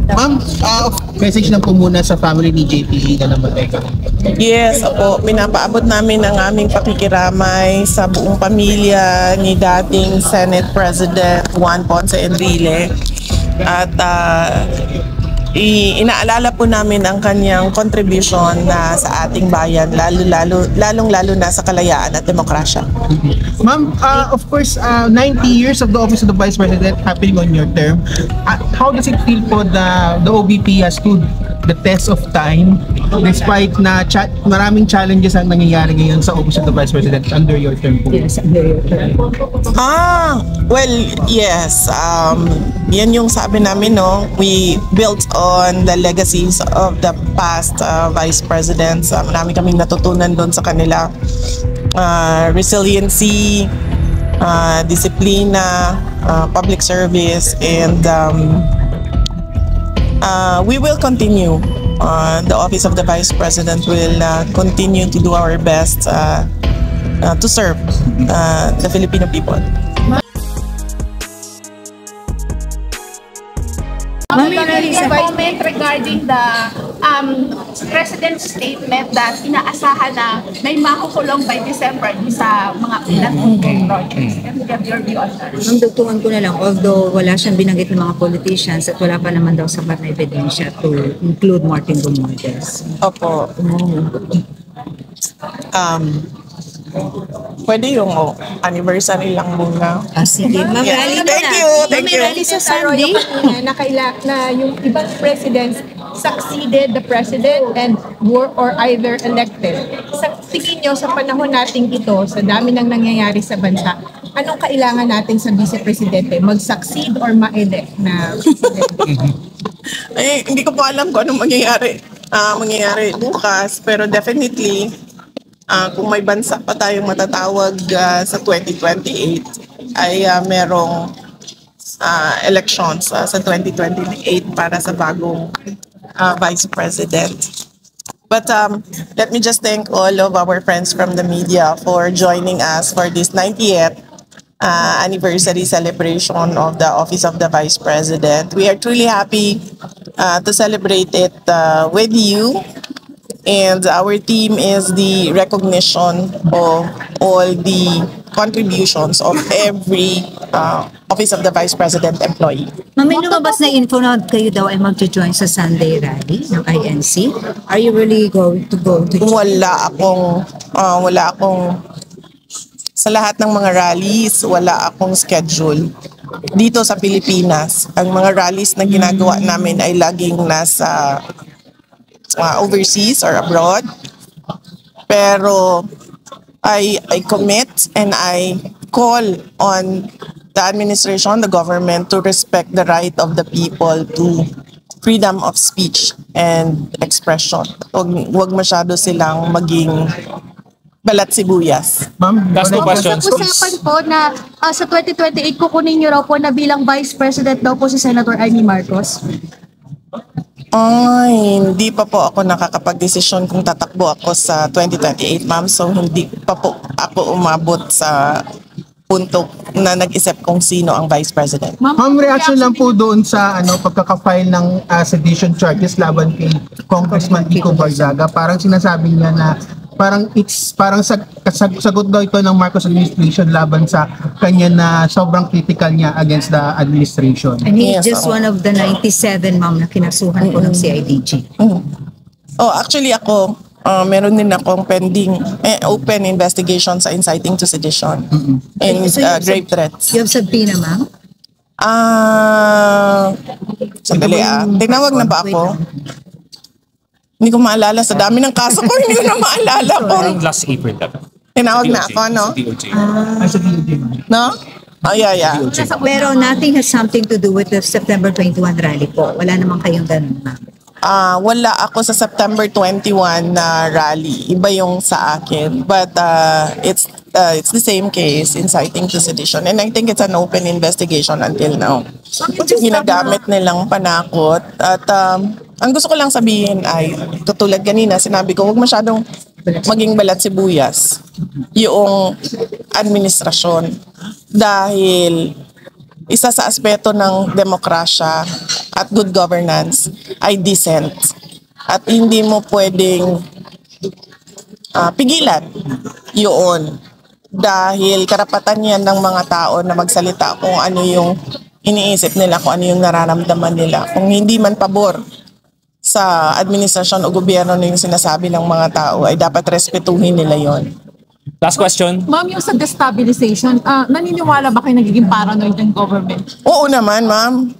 Ma'am, message lang po muna sa family ni JPE na namatay ka. Yes, opo. Pinapaabot namin ang aming pakikiramay sa buong pamilya ni dating Senate President Juan Ponce Enrile. At inaalala po namin ang kanyang contribution na sa ating bayan, lalong-lalo na sa kalayaan at demokrasya. Ma'am, of course, 90 years of the office of the Vice President happening on your term. How does it feel po the OVP has stood the test of time despite na maraming challenges ang nangyayari ngayon sa office of the Vice President under your term po? Yes, under your term. Well, yes. Yan yung sabi namin, no? We built on the legacies of the past vice presidents. Marami kaming natutunan doon sa kanila. Resiliency, disiplina, public service, and we will continue. The office of the vice president will continue to do our best to serve the Filipino people. A comment regarding the President's statement that inaasahan na may makukulong by December sa mga ilang projects. Can you get your view on that? Ang dugtungan ko na lang, although wala siyang binanggit ng mga politicians at wala pa naman daw sapat na ebidensya to include Martin Romualdez. Opo. Pwede yung anniversary lang muna. Sige, ma'am, Yeah. rally na Thank na. you, thank you. May rally sa Sunday. Na yung ibang presidents succeeded the president and were or either elected. Sa tingin nyo sa panahon nating ito, sa dami ng nangyayari sa bansa, anong kailangan natin sa vice-presidente? Mag-succeed or ma-elect na presidente? Hindi ko po alam kung anong mangyayari bukas, pero definitely kung may bansa pa tayong matatawag sa 2028 ay merong elections sa 2028 para sa bagong vice president. But let me just thank all of our friends from the media for joining us for this 90th anniversary celebration of the office of the vice president. We are truly happy to celebrate it with you. And our theme is the recognition of all the contributions of every Office of the Vice President employee. Ma'am, may lumabas na info na kayo daw ay mag-join sa Sunday rally ng INC. Are you really going to go to join? Wala akong sa lahat ng mga rallies, wala akong schedule. Dito sa Pilipinas, ang mga rallies na ginagawa namin ay laging nasa overseas or abroad. Pero I commit and I call on the administration, the government to respect the right of the people to freedom of speech and expression. Huwag masyado silang maging balat sibuyas. Ma'am, Last two questions, please. Usapan po na sa 2028 kukunin niyo raw po na bilang Vice President daw po si Senator Amy Marcos. Ay, hindi pa po ako nakakapag-desisyon kung tatakbo ako sa 2028, ma'am. So, hindi pa po ako umabot sa punto na nag-isip kung sino ang Vice President. Ma'am, reaction lang po doon sa pagkaka-file ng sedition charges laban kay Congressman Kiko Barzaga. Parang sinasabi niya na parang sagot daw ito ng Marcos administration laban sa kanya na sobrang critical niya against the administration. And he's Yes, just one of the 97, ma'am, na kinasuhan po ng CIDG. Actually ako, meron din akong pending open investigation sa inciting to sedition and So, grave threats. You have subpoena, ma'am? Sandali tinawag na ba ako? Hindi ko maalala. Sa dami ng kaso ko, hindi ko na maalala kung Last April lang. tinawag na ako, no? Sa DOJ, ma'am. No? Yeah. Pero nothing has something to do with the September 21 rally po. Wala naman kayong ganun, ma'am. Wala ako sa September 21 na rally. Iba yung sa akin. But it's the same case, inciting to sedition. And I think it's an open investigation until now. Ginagamit nilang panakot. At ang gusto ko lang sabihin ay, tutulad kanina, sinabi ko, huwag masyadong maging balat sibuyas yung administrasyon. Dahil isa sa aspeto ng demokrasya at good governance ay dissent. At hindi mo pwedeng pigilan yun. Dahil karapatan yan ng mga tao na magsalita kung ano yung iniisip nila, kung ano yung nararamdaman nila. Kung hindi man pabor sa administrasyon o gobyerno na yung sinasabi ng mga tao, ay dapat respetuhin nila yon. Last question. Ma'am, yung sa destabilization, naniniwala ba kayo nagiging paranoid ng government? Oo naman, ma'am.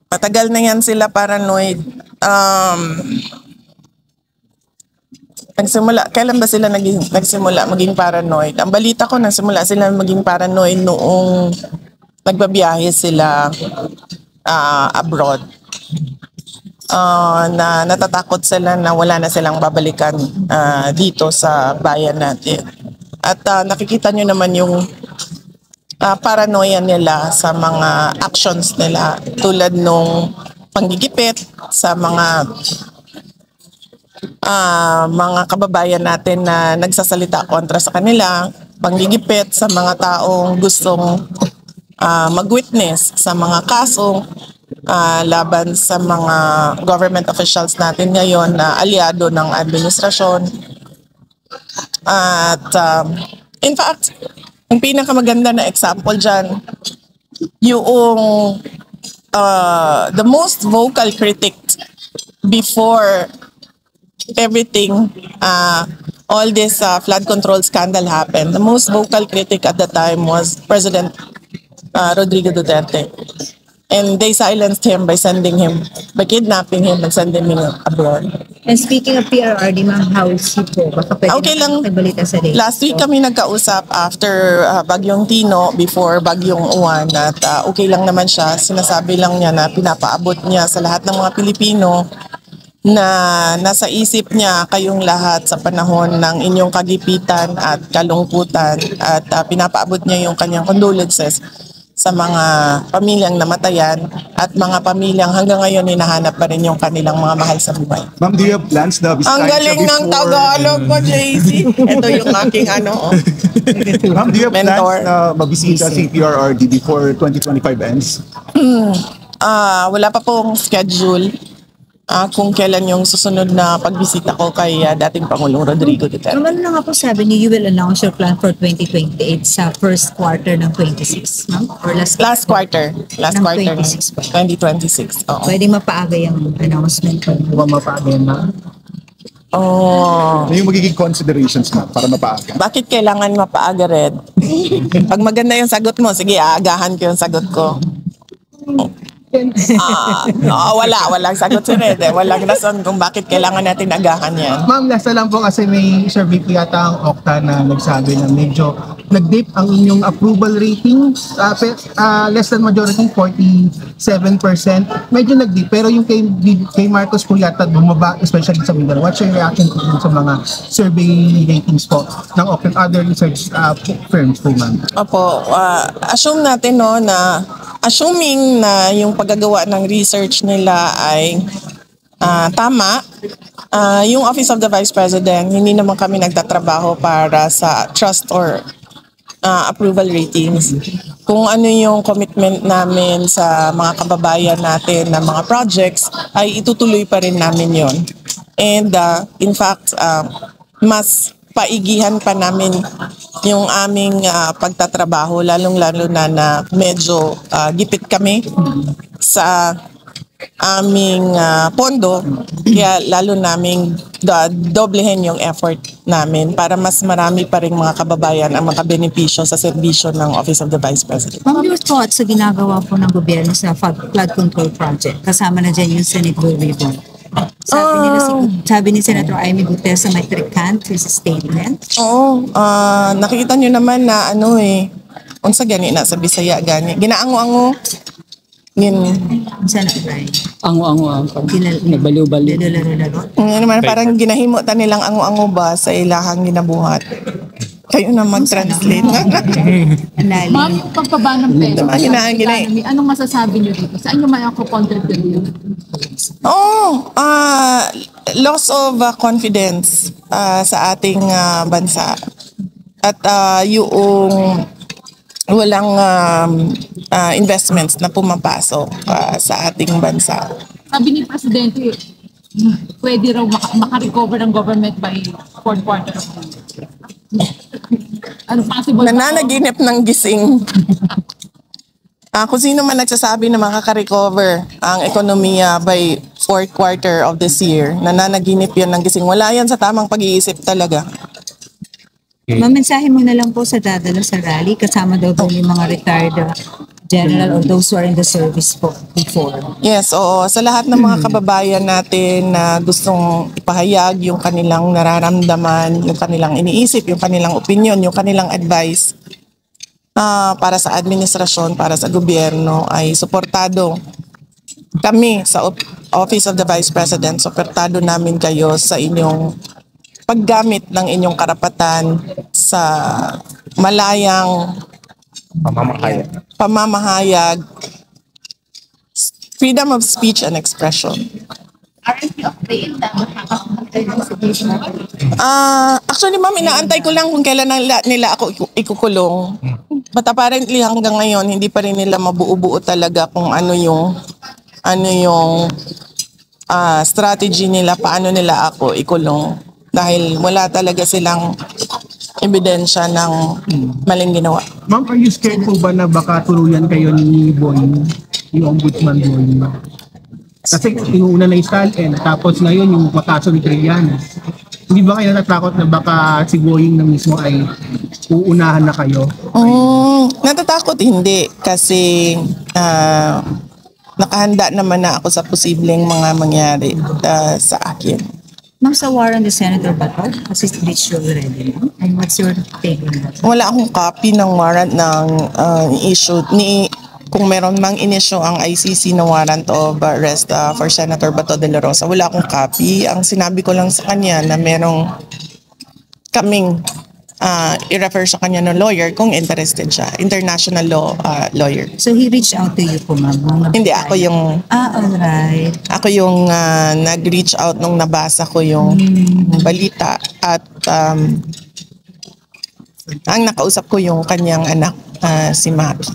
Matagal na yan sila paranoid. Kailan ba sila nagsimula maging paranoid? Ang balita ko, nagsimula sila maging paranoid noong nagbabiyahe sila abroad. Na natatakot sila na wala na silang babalikan dito sa bayan natin. At nakikita nyo naman yung paranoia nila sa mga actions nila tulad nung panggigipit sa mga kababayan natin na nagsasalita kontra sa kanila, panggigipit sa mga taong gustong mag-witness sa mga kaso laban sa mga government officials natin ngayon na aliado ng administrasyon. At in fact, ang pinakamaganda na example dyan, yung the most vocal critic before everything, all this flood control scandal happened, the most vocal critic at the time was President Rodrigo Duterte. And they silenced him by kidnapping him and sending him abroad. And speaking of PRRD, ma'am, how is he po? Baka pwede Okay lang. balita sa latest. Last week kami nagkausap after Bagyong Tino, before Bagyong Uwan, at okay lang naman siya. Sinasabi lang niya na pinapaabot niya sa lahat ng mga Pilipino na nasa isip niya kayong lahat sa panahon ng inyong kagipitan at kalungkutan, at pinapaabot niya yung kanyang condolences sa mga pamilyang namatayan at mga pamilyang hanggang ngayon hinahanap pa rin yung kanilang mga mahal sa buhay. Ma'am, do you have plans na bisitahin Ang siya galing ng before- Tagalog ko, JC. Ito yung aking Ma'am, do you have mentor. plans na mabisita si PRRD before 2025 ends? Wala pa pong schedule kung kailan yung susunod na pagbisita ko kay dating Pangulong Rodrigo Duterte. Naman na nga po sabi niyo, you will announce your plan for 2028 sa first quarter ng 26, ma'am? Or Last quarter. Last Ng quarter. 26 pa. 2026. Oo. Pwede mapaaga yung announcement ko. Oh. Ano yung magiging considerations, ma'am, para mapaaga? Bakit kailangan mapaaga, Red? Pag maganda yung sagot mo, sige, aagahan ko yung sagot ko. Walang sagot si Red. Walang rason kung bakit kailangan natin agahan yan. Ma'am, last na lang po kasi may survey po yata ang Okta na nagsabi na medyo nag-dip ang inyong approval rating. Less than majority, 47%. Medyo nag-dip. Pero yung kay Marcos po yata bumaba, especially sa Mindanao. What's your reaction po sa mga survey ratings po ng Okta and other research firms po, ma'am? Opo, assume natin assuming na yung paggagawa ng research nila ay tama, yung Office of the Vice President, hindi naman kami nagtatrabaho para sa trust or approval ratings. Kung ano yung commitment namin sa mga kababayan natin na mga projects, ay itutuloy pa rin namin yon. And in fact, mas paigihan pa namin yung aming pagtatrabaho, lalong-lalo na medyo gipit kami sa aming pondo, kaya lalo naming doblehin yung effort namin para mas marami pa rin mga kababayan ang makabenepisyo sa serbisyo ng Office of the Vice President. Ma'am, your thoughts sa ginagawa po ng gobyerno sa flood control project? Kasama na dyan yung Senate Blue Ribbon. Sabi ni Senator Amy Gutesa may tricant his statement. Oo, nakikita nyo naman na unsa gani na sa Bisaya gani. Ginaango-ango. Senator Ryan. Ang nabaliw-baliw. Lalo-lalo. Ngayon naman parang ginahimo ta nilang ango-ango ba sa ilahang ginabuhat. Kayo na mag-translate. Ang lalim. Ma'am, yung pagbaba ng peso, Hinahang-hinay. anong masasabi niyo dito? Saan nyo may ako-contribute yun? Loss of confidence sa ating bansa. At yung walang investments na pumapasok sa ating bansa. Sabi ni Presidente, pwede raw makarecover ng government by fourth quarter of the year. Ano possible? Nananaginip ng gising. Kung sino man nagsasabi na makaka-recover ang ekonomiya by fourth quarter of this year, nananaginip yan ng gising. Wala yan sa tamang pag-iisip talaga. Mamensahe mo na lang po sa dadalo sa rally, kasama daw po yung mga retired general or those who are in the service po before. Yes, oo. Sa lahat ng mga kababayan natin na gustong ipahayag yung kanilang nararamdaman, yung kanilang iniisip, yung kanilang opinion, yung kanilang advice para sa administrasyon, para sa gobyerno, ay suportado kami sa Office of the Vice President. Suportado namin kayo sa inyong paggamit ng inyong karapatan sa malayang pamamahayag, freedom of speech and expression. Actually, ma'am, inaantay ko lang kung kailan nila ako ikukulong. But apparently hanggang ngayon hindi pa rin nila mabuo-buo talaga kung ano yung strategy nila, paano nila ako ikulong. Dahil wala talaga silang ebidensya ng maling ginawa. Ma'am, are you scared po ba na baka tuluyan kayo ni Boying, yung ombudsman Boying? Kasi inuuna na yung Stalin, tapos ngayon yung makaso ni Trillanes. Hindi ba kayo natatakot na baka si Boying na mismo ay uunahan na kayo? Natatakot hindi kasi nakahanda naman na ako sa posibleng mga mangyari sa akin. Ma'am, sa warrant the Senator Bato, kasi it's reached you already, no? And what's your take on that? Wala akong copy ng warrant ng issue kung meron mang inisyo ang ICC na warrant of arrest for Senator Bato de la Rosa. Wala akong copy. Ang sinabi ko lang sa kanya na merong kaming i-refer sa kanya ng lawyer kung interested siya. International law lawyer. So he reached out to you po, ma'am? Hindi, ako yung alright. Ako yung nag-reach out nung nabasa ko yung balita at ang nakausap ko yung kanyang anak, si Maki.